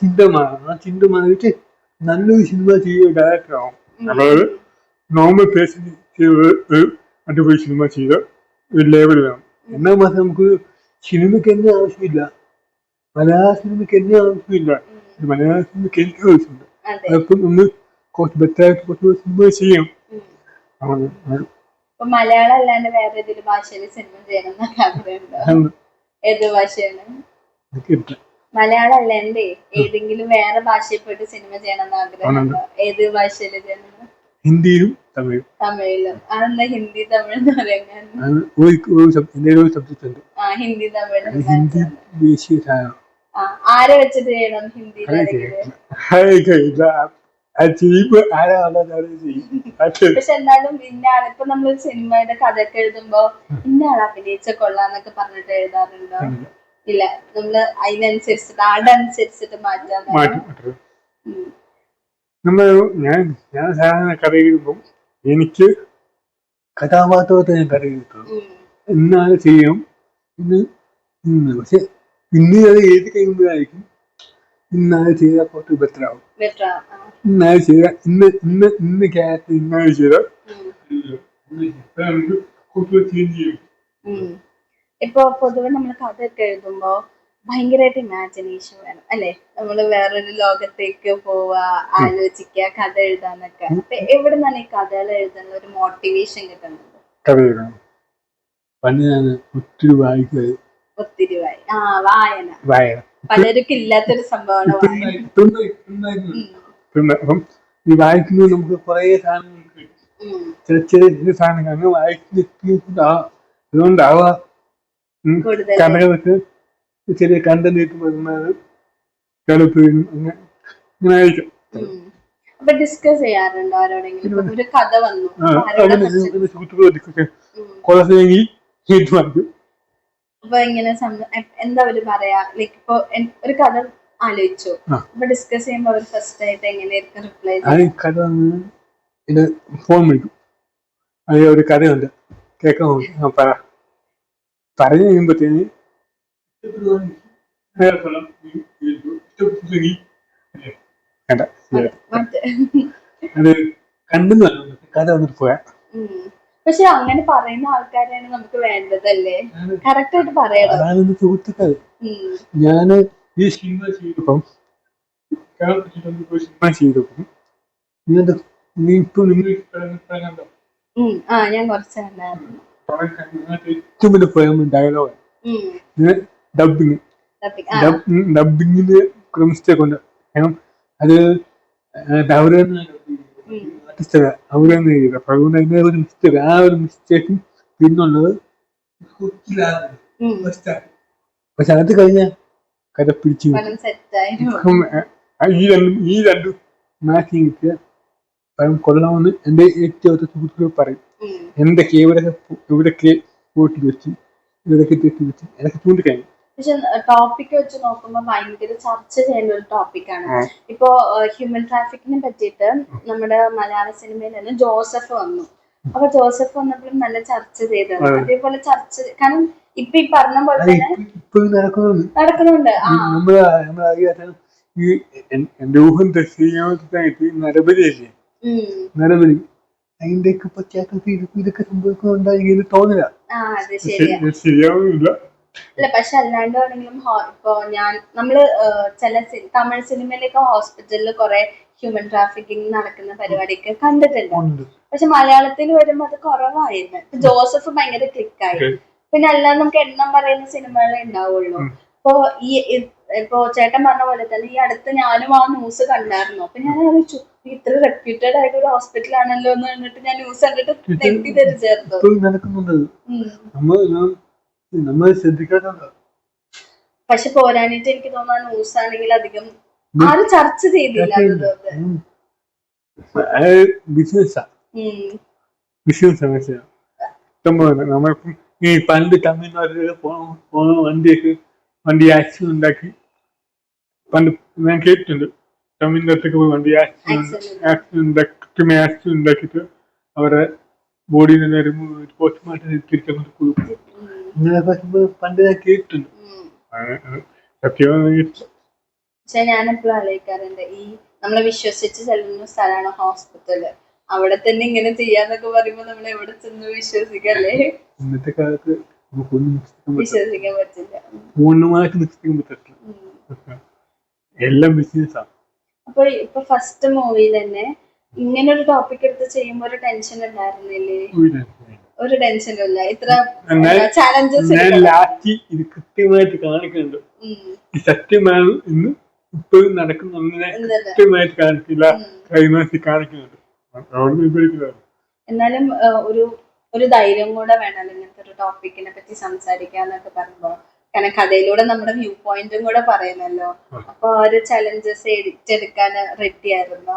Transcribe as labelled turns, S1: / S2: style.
S1: ചിന്ത മാറിയിട്ട് നല്ലൊരു സിനിമ ചെയ്യുക ഡയറക്ടറാവും. അതായത് നോർമൽ പേഴ്സൺ അടിപൊളി സിനിമ ചെയ്ത ഒരു ലേബൽ വേണം. എന്നാൽ മാത്രം നമുക്ക് സിനിമയ്ക്ക് തന്നെ ആവശ്യമില്ല, മലയാള സിനിമയ്ക്ക് തന്നെ ആവശ്യമില്ല, മലയാള സിനിമയ്ക്ക് എനിക്ക് ആവശ്യമുണ്ട്. അപ്പം ഒന്ന് കുറച്ച് ബെറ്ററായിട്ട് കുറച്ച് സിനിമ ചെയ്യാം.
S2: മലയാളം അല്ലാണ്ട് വേറെ ഏതെങ്കിലും ഭാഷയിൽ സിനിമ ചെയ്യണമെന്നൊക്കെ ആഗ്രഹമുണ്ടോ? ഏത് ഭാഷയാണ്? മലയാളം അല്ലാണ്ട് ഏതെങ്കിലും വേറെ ഭാഷയിൽ പോയിട്ട് സിനിമ ചെയ്യണമെന്ന് ആഗ്രഹമുണ്ടോ? ഏത് ഭാഷയില് ചെയ്യണം?
S1: ഹിന്ദിയിലും തമിഴും.
S2: തമിഴിലും. അതെന്താ ഹിന്ദി തമിഴ് എന്ന് പറയുന്നത്? ഹിന്ദി തമിഴ് ആരെ വെച്ചിട്ട് ചെയ്യണം ഹിന്ദിയിൽ? പക്ഷെ എന്നാലും ഇന്നയാള് ഇപ്പൊ നമ്മളൊരു സിനിമയുടെ കഥയൊക്കെ എഴുതുമ്പോ ഇന്നയാൾ അഭിനയിച്ച കൊള്ളാന്നൊക്കെ പറഞ്ഞിട്ട് എഴുതാറുണ്ടോ? ഇല്ല, നമ്മള് അതിനനുസരിച്ചിട്ട് ആടനുസരിച്ചിട്ട് മാറ്റാൻ.
S1: ഞാൻ സാധാരണ കഥ എഴുതുമ്പോൾ എനിക്ക് കഥാപാത്രത്തെ ഞാൻ കഥ എഴുതുന്നു, എന്നാണ് ചെയ്യും ഇന്ന്. പക്ഷെ പിന്നീട് അത് എഴുതി കഴിയുമ്പോഴായിരിക്കും ഇന്നാണ് ചെയ്താൽ കുറച്ച് ബെറ്റർ ആവും, ഇന്നാണ് ചെയ്ത ഇന്ന് ക്യാരക്ടർ ഇന്നാണ് ചെയ്ത ചേഞ്ച് ചെയ്യും.
S2: ഇപ്പൊ പൊതുവെ നമ്മൾ കഥയൊക്കെ എഴുതുമ്പോ ഭയങ്കരമായിട്ട് ഇമാജിനേഷൻ വേണം അല്ലെ? നമ്മള് വേറൊരു ലോകത്തേക്ക് പോവാ, ആലോചിക്കുക, കഥ എഴുതാന്നൊക്കെ. അപ്പൊ എവിടെ നിന്നാണ് ഈ കഥകൾ എഴുതുന്ന ഒരു മോട്ടിവേഷൻ കിട്ടുന്നത്?
S1: കഥ എഴുതാൻ ഒത്തിരി വായിക്കുന്നത്.
S2: ഒത്തിരി വായന പലർക്കും ഇല്ലാത്തൊരു സംഭവമാണ്
S1: അപ്പം ഈ വായിക്കുന്നത് നമുക്ക് കുറെ സാധനങ്ങൾ ചെറിയ സാധനങ്ങൾ വായിക്കുന്ന അതുകൊണ്ടാവാ കഥകൾക്ക് ചെറിയ കണ്ടന്റ് വരുന്നത് അങ്ങനെ ആയിരിക്കും.
S2: അപ്പൊ ഡിസ്കസ് ചെയ്യാറുണ്ടോ ആരോടെങ്കിലും? ഒരു കഥ വന്നു അപ്പൊ ഇങ്ങനെ എന്താ അവര് പറയാ? ലൈക്ക് ഇപ്പൊ ഒരു കഥ ആലോചിച്ചു, അപ്പൊ ഡിസ്കസ് ചെയ്യുമ്പോ അവർ ഫസ്റ്റ് ആയിട്ട് എങ്ങനെയായിരിക്കും റിപ്ലൈ?
S1: കഥ ഫോൺ വിളിക്കും, അത് ഒരു കഥയുണ്ട് കേൾക്കാൻ പറഞ്ഞു കഴിയുമ്പോഴത്തേന് അത് കണ്ടെന്ന് കഥ വന്നിട്ട് പോയാ.
S2: പക്ഷെ അങ്ങനെ പറയുന്ന ആൾക്കാരാണ് നമുക്ക് വേണ്ടതല്ലേ? കറക്റ്റ് ആയിട്ട് പറയണം.
S1: അതാണ് എന്റെ സുഹൃത്തുക്കൾ. ഞാന് ഈ സിനിമ ചെയ്തപ്പം
S2: ഞാൻ കുറച്ച്
S1: ഏറ്റവും വലിയ പോയം ഡയലോഗ് ഡബിങ്ങിന് മിസ്റ്റേക്ക് ഉണ്ട്. കാരണം അത് അവര് അതുകൊണ്ട് ഒരു മിസ്റ്റേക്ക്, ആ ഒരു മിസ്റ്റേക്കും പിന്നുള്ളത്. പക്ഷെ അത് കഴിഞ്ഞ കഥ പിടിച്ചു ഈ രണ്ടും മാറ്റി കൊള്ളാമെന്ന് എന്റെ ഏറ്റവും സുഹൃത്തുക്കൾ പറയും. എന്തൊക്കെ ഇവിടൊക്കെ കൂട്ടി വെച്ച് ഇവിടൊക്കെ തെറ്റി വെച്ച് എനിക്ക് ചൂണ്ടിക്കഴിഞ്ഞു.
S2: പക്ഷെ ടോപ്പിക് വെച്ച് നോക്കുമ്പോൾ ഭയങ്കര ചർച്ച ചെയ്യേണ്ട ഒരു ടോപ്പിക്കാണ്. ഇപ്പോ ഹ്യൂമൻ ട്രാഫിക്കിനെ പറ്റിയിട്ട് നമ്മുടെ മലയാള സിനിമയിൽ തന്നെ ജോസഫ് വന്നു. അപ്പൊ ജോസഫ് വന്നപ്പോഴും നല്ല ചർച്ച ചെയ്തത്. അതേപോലെ ചർച്ച, കാരണം ഇപ്പൊ ഈ പറഞ്ഞ പോലെ തന്നെ നടക്കുന്നുണ്ട്.
S1: എന്റെ ഊഹം നരബലിയല്ലേ, നരബലി അതിന്റെയൊക്കെ പശ്ചാത്തലത്തിൽ ഇതൊക്കെ സംഭവിക്കുന്നുണ്ടായി തോന്നില്ല. ശരിയാവുന്നില്ല.
S2: അല്ല, പക്ഷെ അല്ലാണ്ടാണെങ്കിലും ഇപ്പൊ നമ്മള് ചില തമിഴ് സിനിമയിലൊക്കെ ഹോസ്പിറ്റലിൽ കുറെ ഹ്യൂമൻ ട്രാഫിക്കിംഗ് നടക്കുന്ന പരിപാടിയൊക്കെ കണ്ടിട്ടുണ്ട്. പക്ഷെ മലയാളത്തിൽ വരുമ്പോ അത് കുറവായിരുന്നു. ജോസഫ് ഭയങ്കര ക്ലിക്കായി. പിന്നെ അല്ലാതെ നമുക്ക് എണ്ണം പറയുന്ന സിനിമകളെ ഉണ്ടാവുള്ളൂ. ഇപ്പൊ ചേട്ടൻ പറഞ്ഞ പോലെ തന്നെ ഈ അടുത്ത് ഞാനും ആ ന്യൂസ് കണ്ടായിരുന്നു. അപ്പൊ ഞാൻ ആലോചിച്ചു, ഇത്ര റെപ്യൂട്ടഡ് ആയിട്ട് ഒരു ഹോസ്പിറ്റലാണല്ലോ എന്ന് കണ്ടിട്ട് ഞാൻ ന്യൂസ് കണ്ടിട്ട് തെറ്റിദ്ധരിച്ചായിരുന്നു. പക്ഷെ പോരാനായിട്ട് എനിക്ക് തോന്നുന്നു ന്യൂസ് ആണെങ്കിൽ അധികം ആരും ചർച്ച ചെയ്തില്ല.
S1: നമ്മളിപ്പം ഈ പണ്ട് തമിഴ്നാട്ടിൽ പോണ വണ്ടി ആക്സിഡന്റ് ഉണ്ടാക്കി പണ്ട് ഞാൻ കേട്ടിട്ടുണ്ട്. തമിഴ്നാട്ടിലേക്ക് പോയി വണ്ടി ആക്സിഡന്റ് ഉണ്ടാക്കിയിട്ട് അവരെ ബോഡിയിൽ നിന്ന് പോസ്റ്റ്മോർട്ടം തിരിച്ചങ്ങോട്ട് കൊടുക്കും. ഇങ്ങനെ പണ്ട് ഞാൻ കേട്ടിട്ടുണ്ട്. സത്യമാണ്.
S2: പക്ഷെ ഞാൻ എപ്പോഴും ആലോചിക്കാറുണ്ട്, ഈ നമ്മളെ വിശ്വസിച്ച് ചെല്ലുന്ന സ്ഥലമാണ് ഹോസ്പിറ്റല്, അവിടെ തന്നെ ഇങ്ങനെ ചെയ്യാന്നൊക്കെ പറയുമ്പോ നമ്മൾ എവിടെ ചെന്ന് വിശ്വസിക്കല്ലേ?
S1: ഇന്നത്തെ കാലത്ത് നമുക്കൊന്നും
S2: വിശ്വസിക്കാൻ പറ്റില്ല.
S1: പൂർണ്ണമായിട്ട് നിശ്ചയിക്കാൻ പറ്റില്ല.
S2: ഉം.
S1: എല്ലാം ബിസിനസ്സാണ്.
S2: അപ്പൊ ഇപ്പൊ ഫസ്റ്റ് മൂവിയിൽ തന്നെ ഇങ്ങനെ ഒരു ടോപ്പിക് എടുത്ത് ചെയ്യുമ്പോ ഒരു ടെൻഷൻ ഉണ്ടായിരുന്നില്ലേ? ഒരു ടെൻഷനും ഇല്ല. ഇത്ര ചാലഞ്ചസ്
S1: ഞാൻ ലാസ്റ്റ് ഇത് കൃത്യമായിട്ട് കാണിക്കുന്നുണ്ട്. ഈ സത്യമാണ് ഇന്ന് ഇപ്പോഴും നടക്കുന്ന കൃത്യമായിട്ട് കാണിക്കില്ല, കൈമാറ്റി കാണിക്കുന്നുണ്ട്.
S2: എന്നാലും ഒരു ധൈര്യം കൂടെ വേണമല്ലോ ഇങ്ങനത്തെ ഒരു ടോപ്പിക്കിനെ പറ്റി സംസാരിക്കാന്നൊക്കെ പറയുമ്പോ. കാരണം കഥയിലൂടെ നമ്മുടെ വ്യൂ പോയിന്റും കൂടെ പറയുന്നല്ലോ. അപ്പൊ ആ ഒരു ചലഞ്ചസ് എടുക്കാൻ റെഡി ആയിരുന്നോ?